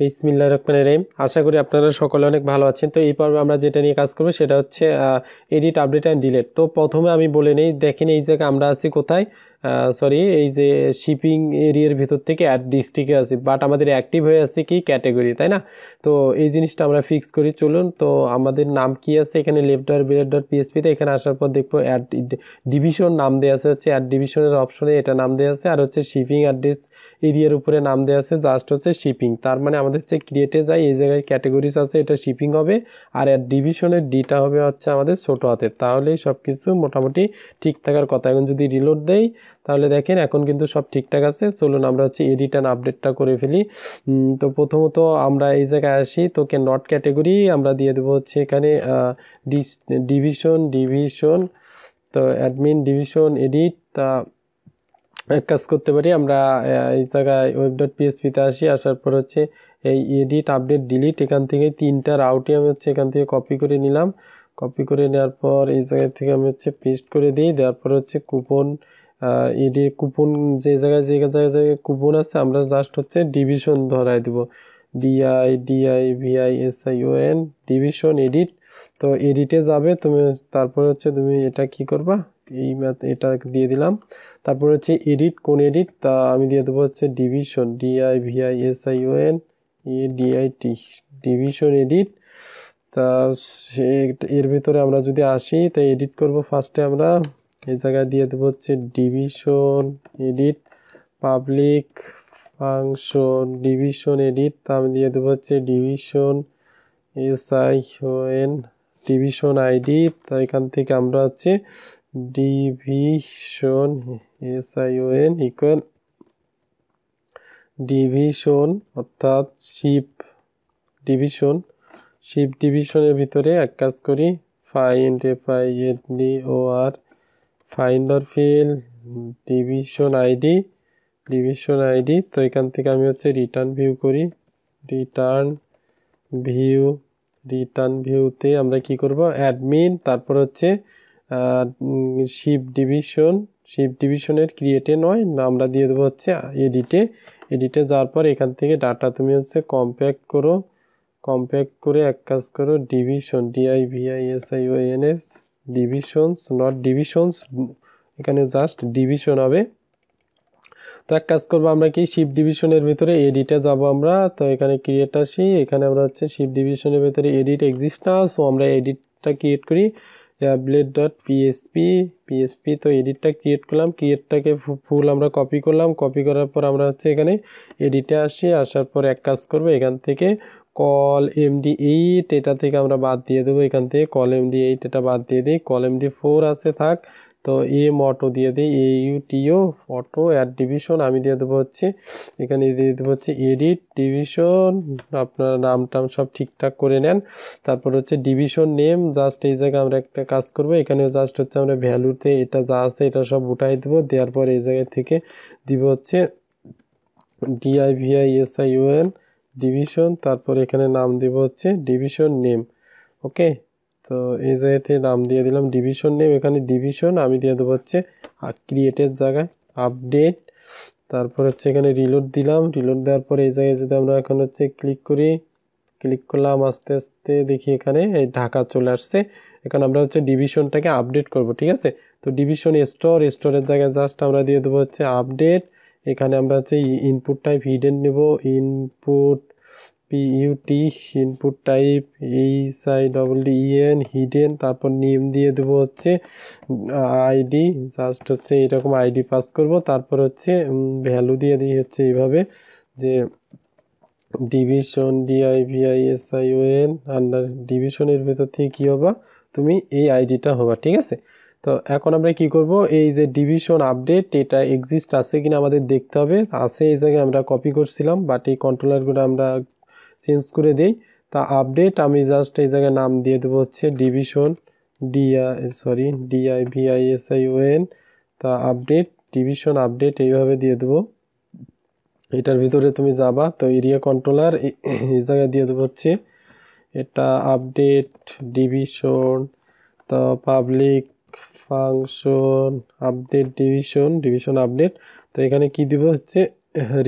বিসমিল্লাহির রহমানির রহিম। আশা করি আপনারা সকলে অনেক ভালো আছেন। তো এই পর্বে আমরা যেটা নিয়ে কাজ করব সেটা হচ্ছে এডিট, আপডেট অ্যান্ড ডিলিট। তো প্রথমে আমি বলে নেই, দেখেন এই জায়গায় আমরা আছি কোথায়, এই যে শিপিং এরিয়ার ভিতর থেকে অ্যাড ডিস্ট্রিক্টে আছি, বাট আমাদের অ্যাক্টিভ হয়ে আছে কি ক্যাটাগরি, তাই না? তো এই জিনিসটা আমরা ফিক্স করি, চলুন। তো আমাদের নাম কি আছে এখানে, left.billet.php-তে এখানে আসার পর দেখবো অ্যাড ডিভিশন নাম দেওয়া আছে, হচ্ছে অ্যাড ডিভিশনের অপশনে এটা নাম দেওয়া আছে, আর হচ্ছে শিপিং অ্যাড্রেস এরিয়ার উপরে নাম দেওয়া আছে জাস্ট হচ্ছে শিপিং। তার মানে আমাদের হচ্ছে ক্রিয়েটে যাই, এই জায়গায় ক্যাটাগরিজ আছে, এটা শিপিং হবে, আর অ্যাড ডিভিশনের ডিটা হবে হচ্ছে আমাদের ছোট হাতের। তাহলেই সব কিছু মোটামুটি ঠিক থাকার কথা। এখন যদি রিলোড দেই তাহলে দেখেন এখন কিন্তু সব ঠিকঠাক আছে। চলুন আমরা হচ্ছে এডিট অ্যান্ড আপডেটটা করে ফেলি। তো প্রথমত আমরা এই জায়গায় আসি, তো নট ক্যাটাগরি আমরা দিয়ে দেবো হচ্ছে এখানে ডিভিশন। তো অ্যাডমিন ডিভিশন এডিট। তা এক কাজ করতে পারি আমরা, এই জায়গায় web.php-তে আসি, আসার পর হচ্ছে এই এডিট, আপডেট, ডিলিট, এখান থেকে তিনটা রাউটই আমি হচ্ছে এখান থেকে কপি করে নিলাম। কপি করে নেওয়ার পর এই জায়গা থেকে আমি হচ্ছে পেস্ট করে দিই, দেওয়ার পর হচ্ছে কুপন, কুপন যে জায়গায় কুপন আছে আমরা জাস্ট হচ্ছে ডিভিশন ধরাই দেবো, DIVISION ডিভিশন এডিট। তো এডিটে যাবে তুমি, তারপর হচ্ছে তুমি এটা কি করবা, এই এটা দিয়ে দিলাম। তারপর হচ্ছে এডিট, কোন এডিট, তা আমি দিয়ে দেবো হচ্ছে ডিভিশন, DIVISION ডিভিশন এডিট। তা সে এর ভিতরে আমরা যদি আসি, তো এডিট করব ফার্স্টে আমরা এই জায়গায় দিয়ে দেবো হচ্ছে division edit public function division edit. তা আমি দিয়ে দেবো হচ্ছে ডিভিশন SION ডিভিশন আইডি। তা এখান থেকে আমরা হচ্ছে ডিভিশন SION ইকুয়াল ডিভিশন, অর্থাৎ শিপ ডিভিশনের ভিতরে এক কাজ করি, ফাইন্ডার ফিল ডিভিশন আইডি। তো এখান থেকে আমি হচ্ছে রিটার্ন ভিউ করি, রিটার্ন ভিউতে আমরা কি করব, অ্যাডমিন, তারপর হচ্ছে শিপ ডিভিশনের ক্রিয়েটে নয় না, আমরা দিয়ে দেবো হচ্ছে এডিটে যাওয়ার পর এখান থেকে ডাটা তুমি হচ্ছে কম্প্যাক্ট করে এক কাজ করো, division DIVISIONS divisions, not divisions, এখানে জাস্ট ডিভিশন হবে। তো এক কাজ করবো আমরা কি, শিপ ডিভিশনের ভিতরে এডিটে যাব আমরা। তো এখানে ক্রিয়েট আসি, এখানে আমরা হচ্ছে শিপ ডিভিশনের ভিতরে এডিট এক্সিস্ট না, সো আমরা এডিটটা ক্রিয়েট করি, blade.php। তো এডিটটা ক্রিয়েট করলাম, ক্রিয়েটটাকে ফুল আমরা কপি করলাম, কপি করার পর আমরা হচ্ছে এখানে এডিটে আসি, আসার পর এক কাজ করবো এখান থেকে কল MD8 এটা থেকে আমরা বাদ দিয়ে দেবো, এখান থেকে কল MD8 এটা বাদ দিয়ে দিই, কল MD4 আছে থাক। তো অটো দিয়ে দিই, AUTO অটো অ্যাড ডিভিশন আমি দিয়ে দেবো হচ্ছে এখানে দিয়ে দেবো হচ্ছে এডিট ডিভিশন। আপনার নাম টাম সব ঠিকঠাক করে নেন। তারপর হচ্ছে ডিভিশন নেম, জাস্ট এই জায়গায় আমরা একটা কাজ করবো, এখানেও জাস্ট হচ্ছে আমরা ভ্যালুতে এটা যা আছে এটা সব উঠাই দেবো, দেওয়ার পর এই জায়গা থেকে দিব হচ্ছে DIVISION ডিভিশন, তারপর এখানে নাম দিব হচ্ছে ডিভিশন নেম। ওকে, তো এই জায়গাতে নাম দিয়ে দিলাম ডিভিশন নেম, এখানে ডিভিশন আমি দিয়ে দেবো হচ্ছে ক্রিয়েটের জায়গায় আপডেট। তারপর হচ্ছে এখানে রিলোড দিলাম, রিলোড দেওয়ার পরে এই জায়গায় যদি আমরা এখন হচ্ছে ক্লিক করলাম, আস্তে আস্তে দেখি এখানে এই ঢাকা চলে আসছে। এখানে আমরা হচ্ছে ডিভিশনটাকে আপডেট করব, ঠিক আছে? তো ডিভিশন স্টোরের জায়গায় জাস্ট আমরা দিয়ে দেবো হচ্ছে আপডেট। এখানে আমরা হচ্ছে ইনপুট টাইপ হিডেন নেব, input input type HIDDEN hidden, তারপর নেম দিয়ে দেবো হচ্ছে আইডি, জাস্ট হচ্ছে এরকম আইডি পাস করব। তারপর হচ্ছে ভ্যালু দিয়ে দিই হচ্ছে এইভাবে যে ডিভিশন DIVISION আন্ডার ডিভিশনের ভেতর থেকে কী হবা, তুমি এই আইডিটা হবা, ঠিক আছে? তো এখন আমরা কি করব, এই যে ডিভিশন আপডেট এটা এক্সিস্ট আছে কিনা আমাদের দেখতে হবে। আছে, এই জায়গায় আমরা কপি করছিলাম, বাট এই কন্ট্রোলারগুলো আমরা চেঞ্জ করে দেই। তা আপডেট আমি জাস্ট এই জায়গায় নাম দিয়ে দেবো হচ্ছে ডিভিশন DIVISION। তা আপডেট ডিভিশন আপডেট এইভাবে দিয়ে দেবো। এটার ভিতরে তুমি যাবা, তো এরিয়া কন্ট্রোলার এই জায়গায় দিয়ে দেবো হচ্ছে এটা আপডেট ডিভিশন, তো public function update division update. তো এখানে কি দিব হচ্ছে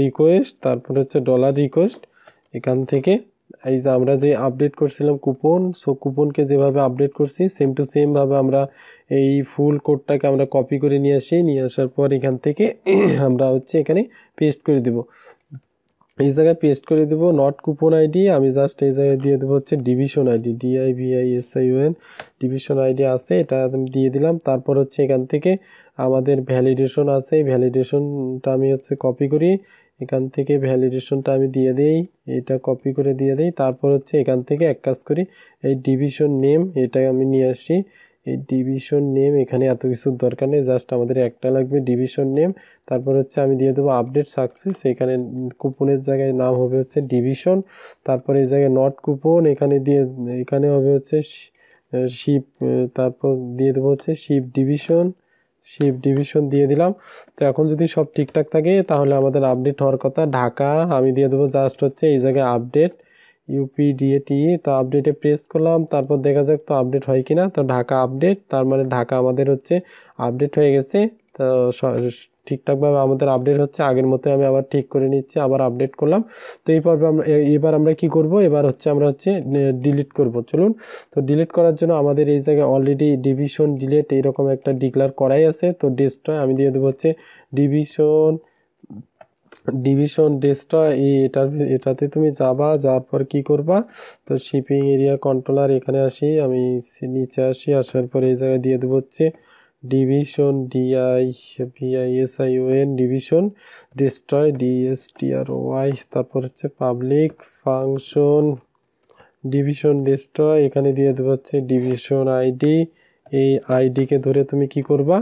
রিকোয়েস্ট, তারপর হচ্ছে $রিকোয়েস্ট, এখান থেকে এই যে আমরা যে আপডেট করছিলাম কুপন, সো কুপনকে যেভাবে আপডেট করছি সেম টু সেম ভাবে আমরা এই ফুল কোডটাকে আমরা কপি করে নিয়ে আসি, নিয়ে আসার পর এখান থেকে আমরা হচ্ছে এখানে পেস্ট করে দেব। এই জায়গায় পেস্ট করে দেবো নট কুপন আইডি, আমি জাস্ট এই জায়গায় দিয়ে দেবো হচ্ছে division ID, DIVISION division ID আছে, এটা আমি দিয়ে দিলাম। তারপর হচ্ছে এখান থেকে আমাদের ভ্যালিডেশন আছে, এই ভ্যালিডেশনটা আমি হচ্ছে কপি করি, এখান থেকে ভ্যালিডেশনটা আমি দিয়ে দিই, এটা কপি করে দিয়ে দিই। তারপর হচ্ছে এখান থেকে এক কাজ করি, এই ডিভিশন নেম এটা আমি নিয়ে আসি, এই ডিভিশন নেম এখানে এত কিছুর দরকার নেই, জাস্ট আমাদের একটা লাগবে ডিভিশন নেম। তারপর হচ্ছে আমি দিয়ে দেবো আপডেট সাকসেস, এখানে কুপনের জায়গায় নাম হবে হচ্ছে ডিভিশন। তারপর এই জায়গায় নট কুপন এখানে দিয়ে, এখানে হবে হচ্ছে শিপ, তারপর দিয়ে দেবো হচ্ছে শিপ ডিভিশন দিয়ে দিলাম। তো এখন যদি সব ঠিকঠাক থাকে তাহলে আমাদের আপডেট হওয়ার কথা ঢাকা, আমি দিয়ে দেবো জাস্ট হচ্ছে এই জায়গায় আপডেট UPDATE, তো আপডেটে প্রেস করলাম, তারপর দেখা যাক তো আপডেট হয় কিনা। তো ঢাকা আপডেট, তার মানে ঢাকা আমাদের হচ্ছে আপডেট হয়ে গেছে। তো ঠিকঠাকভাবে আমাদের আপডেট হচ্ছে, আগের মতো আমি আবার ঠিক করে নিচ্ছি, আবার আপডেট করলাম। তো এই পর্বে আমরা এবার আমরা কি করব, এবার হচ্ছে আমরা হচ্ছে ডিলিট করব। চলুন, তো ডিলিট করার জন্য আমাদের এই জায়গায় অলরেডি ডিভিশন ডিলিট এইরকম একটা ডিক্লেয়ার করাই আছে। তো ডেস্ট্রয় আমি দিয়ে দেবো হচ্ছে ডিভিশন ডেস্ট্রয়, এটাতে তুমি যাওয়ার পর কি করবা, তো শিপিং এরিয়া কন্ট্রোলার এখানে আসি, আমি নিচে আসি, আসার পর এই জায়গায় দিয়ে দেবো হচ্ছে division DIVISION division destroy DSTROY, তারপর হচ্ছে পাবলিক ফাংশন ডিভিশন ডেস্ট্রয়, এখানে দিয়ে দেবো হচ্ছে ডিভিশন আইডি, এই আইডিকে ধরে তুমি কি করবা,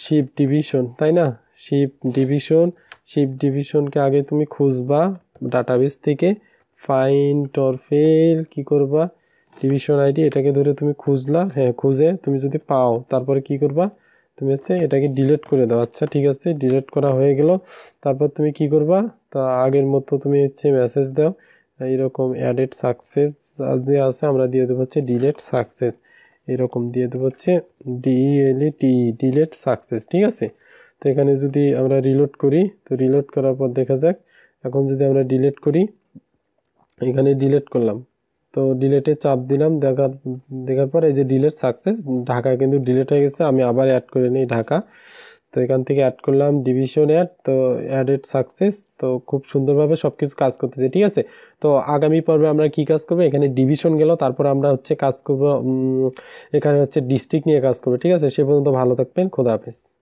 শিপ ডিভিশন, তাই না, শিপ ডিভিশনকে আগে তুমি খুঁজবা ডাটাবেস থেকে, ফাইন্ড অর ফেল কি করবা, ডিভিশন আইডি এটাকে ধরে তুমি খুঁজলা, হ্যাঁ খুঁজে তুমি যদি পাও তারপরে কি করবা, তুমি হচ্ছে এটাকে ডিলিট করে দাও। আচ্ছা ঠিক আছে, ডিলিট করা হয়ে গেল। তারপর তুমি কি করবা, তা আগের মতো তুমি হচ্ছে মেসেজ দাও, এইরকম অ্যাডেড সাকসেস যে আছে আমরা দিয়ে দেবো হচ্ছে ডিলিট সাকসেস, এরকম দিয়ে দেবো হচ্ছে ডিলিট সাকসেস, ঠিক আছে। তো এখানে যদি আমরা রিলোড করি, তো রিলোড করার পর দেখা যাক, এখন যদি আমরা ডিলিট করি, এখানে ডিলিট করলাম, তো ডিলেটে চাপ দিলাম, দেখার পর এই যে ডিলিট সাকসেস, ঢাকা কিন্তু ডিলিট হয়ে গেছে। আমি আবার অ্যাড করে নিই ঢাকা, তো এখান থেকে অ্যাড করলাম ডিভিশন অ্যাড, তো অ্যাডেড সাকসেস, তো খুব সুন্দরভাবে সব কিছু কাজ করতেছে, ঠিক আছে। তো আগামী পর্বে আমরা কি কাজ করবো, এখানে ডিভিশন গেল, তারপর আমরা হচ্ছে কাজ করবো এখানে হচ্ছে ডিস্ট্রিক্ট নিয়ে কাজ করবো, ঠিক আছে। সে পর্যন্ত ভালো থাকবেন, খোদা হাফেজ।